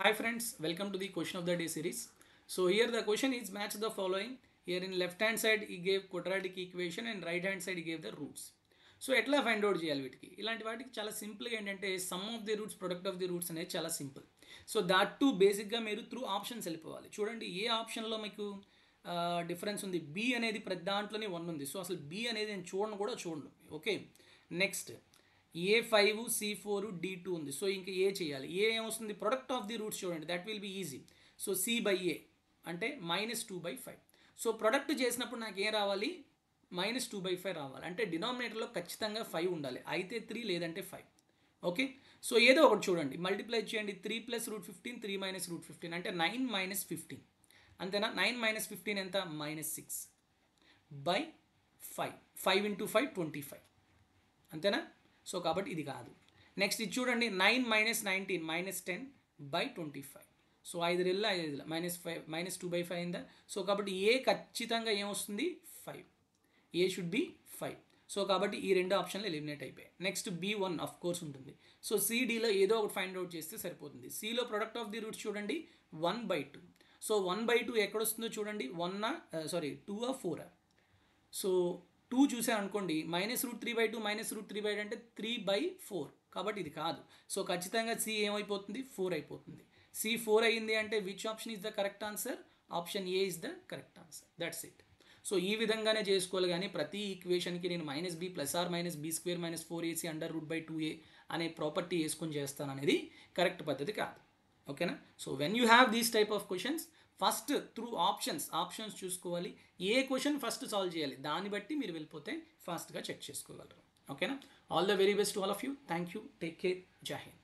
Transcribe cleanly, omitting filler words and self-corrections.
Hi friends, welcome to the question of the day series. So here the question is match the following. Here in left hand side he gave quadratic equation and right hand side he gave the roots. So ఎట్లా find out చేయాలి వీటికి ఇలాంటి వాటికి చాలా సింపుల్గా ఏంటంటే some of the roots product of the roots అనేది చాలా సింపుల్. సో దాట్ టు బేసిక్గా మీరు త్రూ ఆప్షన్స్ వెళ్ళిపోవాలి. చూడండి ఏ ఆప్షన్లో మీకు డిఫరెన్స్ ఉంది. బి అనేది ప్రతి దాంట్లోనే 1 ఉంది. సో అసలు బి అనేది నేను చూడను. Okay, next A5 C4 D2 ఉంది. సో ఇంకా ఏ చేయాలి. ఏ ఏమొస్తుంది, ప్రొడక్ట్ ఆఫ్ ది రూట్స్ చూడండి, that will be easy. So C/A అంటే -2/5. సో ప్రొడక్ట్ చేసినప్పుడు నాకు ఏం రావాలి, -2/5 రావాలి. అంటే డినామినేటర్లో ఖచ్చితంగా 5 ఉండాలి. అయితే 3 లేదంటే 5. ఓకే, సో ఏదో ఒకటి చూడండి, మల్టిప్లై చేయండి. 3 + √15 3 - √15 అంటే 9 - 15 అంతేనా. 9 - 15 ఎంత, -6/5. 5 × 5 25 అంతేనా. సో కాబట్టి ఇది కాదు. నెక్స్ట్ ఇది చూడండి, 9 - 19 -10/25. సో 5 రెళ్ళ 5 -5 -2/5 అయిందా. సో కాబట్టి ఏ ఖచ్చితంగా ఏమొస్తుంది, 5. ఏ షుడ్ బి 5. సో కాబట్టి ఈ రెండు ఆప్షన్లు ఎలిమినేట్ అయిపోయాయి. నెక్స్ట్ B1 ఆఫ్ కోర్స్ ఉంటుంది. సో CDలో ఏదో ఒకటి ఫైండ్ అవుట్ చేస్తే సరిపోతుంది. Cలో ప్రొడక్ట్ ఆఫ్ ది రూట్స్ చూడండి 1/2. సో 1/2 ఎక్కడొస్తుందో చూడండి, 2 4. సో 2 చూసాను అనుకోండి, -√3/2 -√3/2 అంటే 3/4. కాబట్టి ఇది కాదు. సో ఖచ్చితంగా C ఏమైపోతుంది, 4 అయిపోతుంది. C 4 అయ్యింది అంటే which option is the correct answer, option A is the correct answer. That's it. So ఈ విధంగానే చేసుకోవాలి, కానీ ప్రతి ఈక్వేషన్కి నేను -b ± b² - 4ac √2a అనే ప్రాపర్టీ వేసుకొని చేస్తాను అనేది కరెక్ట్ పద్ధతి కాదు. ఓకేనా. So when you have these type of questions, first through options చూసుకోవాలి. ఏ క్వశ్చన్ ఫస్ట్ సాల్వ్ చేయాలి, దాన్ని బట్టి మీరు వెళ్ళిపోతే ఫాస్ట్గా చెక్ చేసుకోగలరు. ఓకేనా. All the very best to all of you. Thank you. Take care. జై హింద్.